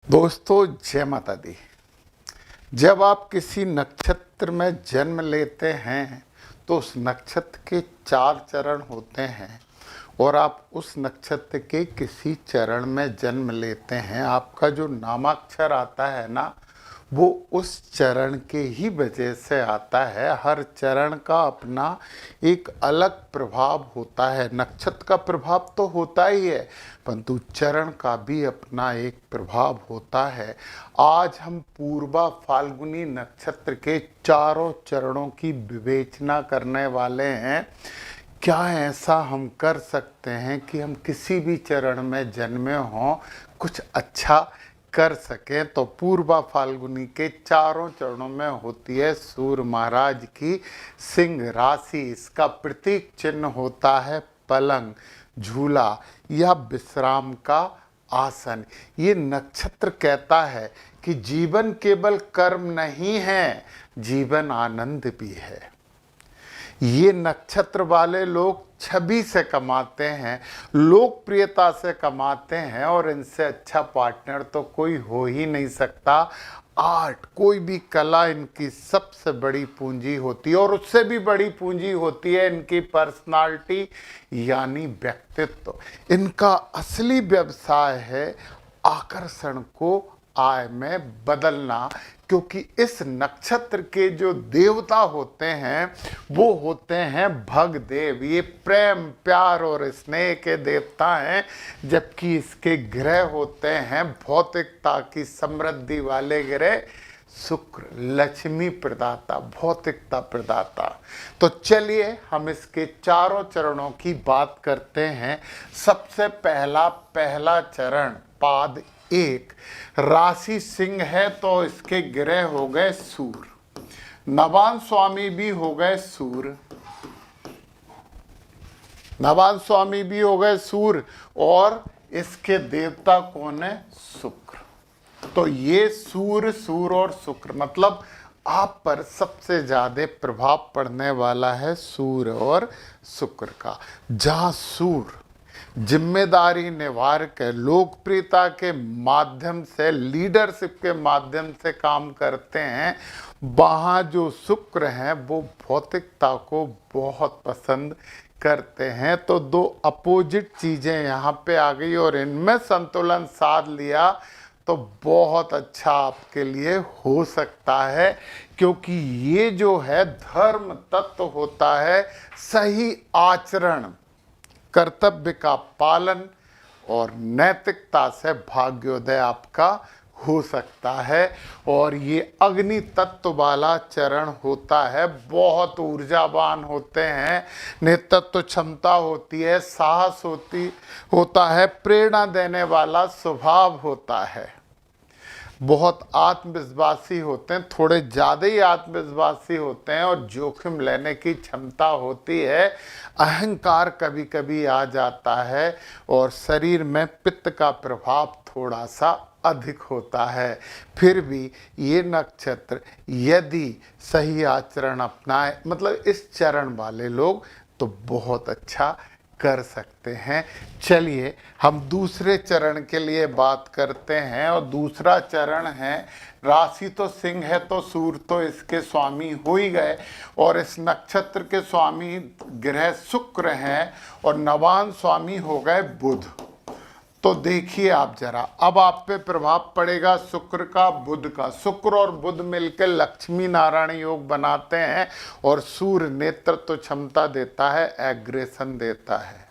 दोस्तों जय माता दी। जब आप किसी नक्षत्र में जन्म लेते हैं तो उस नक्षत्र के 4 चरण होते हैं और आप उस नक्षत्र के किसी चरण में जन्म लेते हैं। आपका जो नामाक्षर आता है ना, वो उस चरण के ही वजह से आता है। हर चरण का अपना एक अलग प्रभाव होता है। नक्षत्र का प्रभाव तो होता ही है, परंतु चरण का भी अपना एक प्रभाव होता है। आज हम पूर्वा फाल्गुनी नक्षत्र के चारों चरणों की विवेचना करने वाले हैं। क्या ऐसा हम कर सकते हैं कि हम किसी भी चरण में जन्मे हों कुछ अच्छा कर सकें? तो पूर्वा फाल्गुनी के चारों चरणों में होती है सूर्य महाराज की सिंह राशि। इसका प्रतीक चिन्ह होता है पलंग, झूला या विश्राम का आसन। ये नक्षत्र कहता है कि जीवन केवल कर्म नहीं है, जीवन आनंद भी है। ये नक्षत्र वाले लोग छवि से कमाते हैं, लोकप्रियता से कमाते हैं और इनसे अच्छा पार्टनर तो कोई हो ही नहीं सकता। आर्ट, कोई भी कला इनकी सबसे बड़ी पूंजी होती है और उससे भी बड़ी पूंजी होती है इनकी पर्सनालिटी यानी व्यक्तित्व। इनका असली व्यवसाय है आकर्षण को आय में बदलना, क्योंकि इस नक्षत्र के जो देवता होते हैं वो होते हैं भगदेव। ये प्रेम, प्यार और स्नेह के देवता हैं, जबकि इसके ग्रह होते हैं भौतिकता की समृद्धि वाले ग्रह शुक्र, लक्ष्मी प्रदाता, भौतिकता प्रदाता। तो चलिए हम इसके चारों चरणों की बात करते हैं। सबसे पहला चरण पाद 1, राशि सिंह है तो इसके ग्रह हो गए सूर्य, नवान स्वामी भी हो गए सूर्य, नवान स्वामी भी हो गए सूर्य और इसके देवता कौन है? शुक्र। तो ये सूर्य और शुक्र, मतलब आप पर सबसे ज्यादा प्रभाव पड़ने वाला है सूर्य और शुक्र का। जहां सूर्य जिम्मेदारी निवारक है, लोकप्रियता के माध्यम से, लीडरशिप के माध्यम से काम करते हैं, वहाँ जो शुक्र हैं वो भौतिकता को बहुत पसंद करते हैं। तो दो अपोजिट चीज़ें यहाँ पे आ गई और इनमें संतुलन साध लिया तो बहुत अच्छा आपके लिए हो सकता है, क्योंकि ये जो है धर्म तत्व होता है, सही आचरण, कर्तव्य का पालन और नैतिकता से भाग्योदय आपका हो सकता है। और ये अग्नि तत्व वाला चरण होता है, बहुत ऊर्जावान होते हैं, नेतृत्व क्षमता होती है, साहस होता है, प्रेरणा देने वाला स्वभाव होता है, बहुत आत्मविश्वासी होते हैं, थोड़े ज़्यादा ही आत्मविश्वासी होते हैं और जोखिम लेने की क्षमता होती है। अहंकार कभी कभी आ जाता है और शरीर में पित्त का प्रभाव थोड़ा सा अधिक होता है। फिर भी ये नक्षत्र यदि सही आचरण अपनाए, मतलब इस चरण वाले लोग, तो बहुत अच्छा कर सकते हैं। चलिए हम दूसरे चरण के लिए बात करते हैं और दूसरा चरण है, राशि तो सिंह है तो सूर्य तो इसके स्वामी हो ही गए और इस नक्षत्र के स्वामी ग्रह शुक्र हैं और नवान स्वामी हो गए बुध। तो देखिए आप जरा, अब आप पे प्रभाव पड़ेगा शुक्र का, बुध का। शुक्र और बुध मिलकर लक्ष्मी नारायण योग बनाते हैं और सूर्य नेतृत्व क्षमता देता है, एग्रेशन देता है।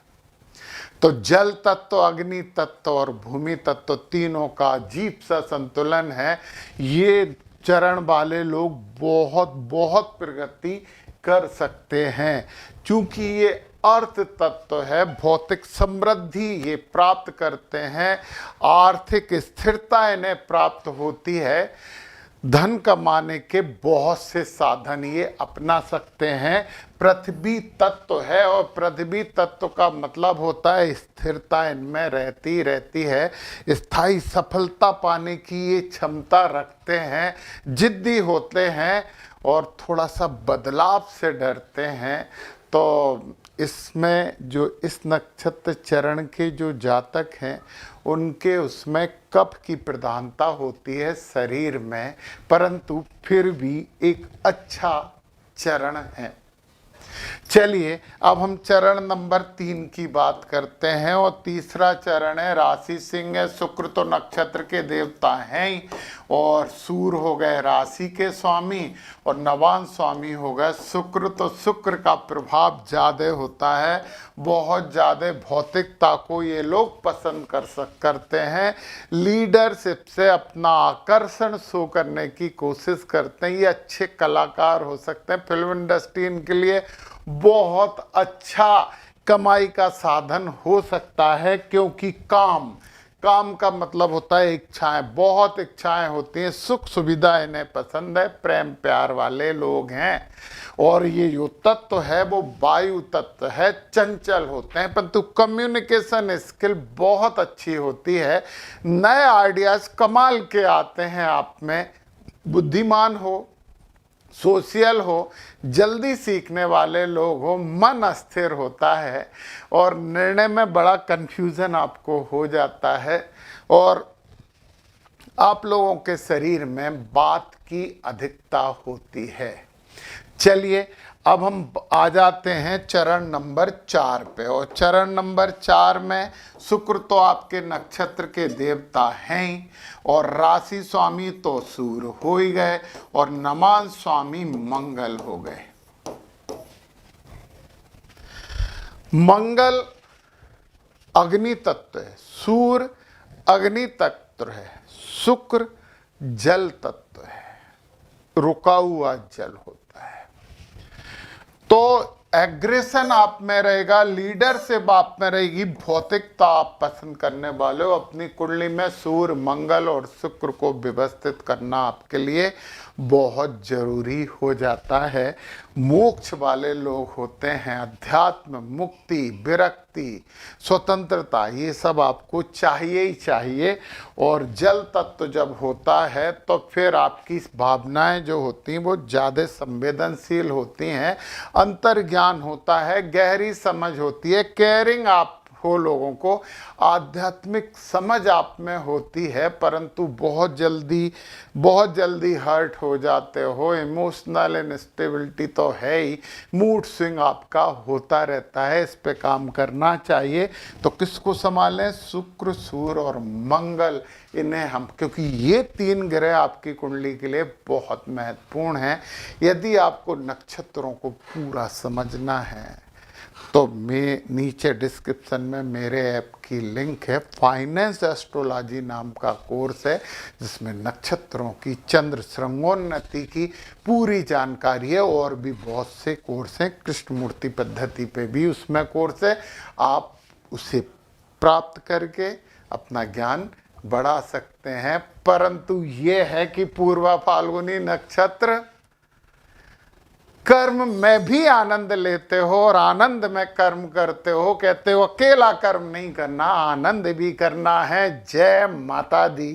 तो जल तत्व, अग्नि तत्व और भूमि तत्व तीनों का अजीब सा संतुलन है। ये चरण वाले लोग बहुत बहुत प्रगति कर सकते हैं, क्योंकि ये अर्थ तत्व है, भौतिक समृद्धि ये प्राप्त करते हैं, आर्थिक स्थिरता इन्हें प्राप्त होती है, धन कमाने के बहुत से साधन ये अपना सकते हैं। पृथ्वी तत्व है और पृथ्वी तत्व का मतलब होता है स्थिरता इनमें रहती है, स्थायी सफलता पाने की ये क्षमता रखते हैं, जिद्दी होते हैं और थोड़ा सा बदलाव से डरते हैं। तो इसमें जो इस नक्षत्र चरण के जो जातक हैं उनके उसमें कफ की प्रधानता होती है शरीर में, परंतु फिर भी एक अच्छा चरण है। चलिए अब हम चरण नंबर 3 की बात करते हैं, और तीसरा चरण है राशि सिंह है। शुक्र तो नक्षत्र के देवता हैं ही, और सूर हो गए राशि के स्वामी, और नवान स्वामी हो गए शुक्र। तो शुक्र का प्रभाव ज़्यादा होता है, बहुत ज़्यादा भौतिकता को ये लोग पसंद करते हैं, लीडरशिप से अपना आकर्षण शो करने की कोशिश करते हैं। ये अच्छे कलाकार हो सकते हैं, फिल्म इंडस्ट्री इनके लिए बहुत अच्छा कमाई का साधन हो सकता है, क्योंकि काम का मतलब होता है इच्छाएं, बहुत इच्छाएं होती हैं, सुख सुविधा इन्हें पसंद है, प्रेम प्यार वाले लोग हैं। और ये जो तत्व है वो वायु तत्व है, चंचल होते हैं, परंतु कम्युनिकेशन स्किल बहुत अच्छी होती है, नए आइडियाज कमाल के आते हैं आप में, बुद्धिमान हो, सोशल हो, जल्दी सीखने वाले लोग हो, मन अस्थिर होता है, और निर्णय में बड़ा कंफ्यूजन आपको हो जाता है, और आप लोगों के शरीर में बात की अधिकता होती है। चलिए अब हम आ जाते हैं चरण नंबर 4 पे, और चरण नंबर 4 में शुक्र तो आपके नक्षत्र के देवता हैं ही, और राशि स्वामी तो सूर्य हो ही गए, और नमान स्वामी मंगल हो गए। मंगल अग्नि तत्व है, सूर्य अग्नि तत्व है, शुक्र जल तत्व है, रुका हुआ जल होता है। तो एग्रेशन आप में रहेगा, लीडरशिप आप में रहेगी, भौतिकता आप पसंद करने वाले हो। अपनी कुंडली में सूर्य मंगल और शुक्र को व्यवस्थित करना आपके लिए बहुत जरूरी हो जाता है। मोक्ष वाले लोग होते हैं, अध्यात्म, मुक्ति, विरक्ति, स्वतंत्रता, ये सब आपको चाहिए ही चाहिए। और जल तत्व जब होता है तो फिर आपकी भावनाएं जो होती हैं वो ज़्यादा संवेदनशील होती हैं, अंतर्ज्ञान होता है, गहरी समझ होती है, केयरिंग आप हो, लोगों को आध्यात्मिक समझ आप में होती है, परंतु बहुत जल्दी हर्ट हो जाते हो। इमोशनल इनस्टेबिलिटी तो है ही, मूड स्विंग आपका होता रहता है, इस पे काम करना चाहिए। तो किसको संभालें? शुक्र, सूर्य और मंगल, इन्हें हम, क्योंकि ये 3 ग्रह आपकी कुंडली के लिए बहुत महत्वपूर्ण हैं। यदि आपको नक्षत्रों को पूरा समझना है तो मैं नीचे डिस्क्रिप्शन में मेरे ऐप की लिंक है, फाइनेंस एस्ट्रोलॉजी नाम का कोर्स है, जिसमें नक्षत्रों की, चंद्र श्रृंगोन्नति की पूरी जानकारी है, और भी बहुत से कोर्स हैं, कृष्णमूर्ति पद्धति पे भी उसमें कोर्स है। आप उसे प्राप्त करके अपना ज्ञान बढ़ा सकते हैं। परंतु ये है कि पूर्वा फाल्गुनी नक्षत्र कर्म में भी आनंद लेते हो, और आनंद में कर्म करते हो। कहते हो अकेला कर्म नहीं करना, आनंद भी करना है। जय माता दी।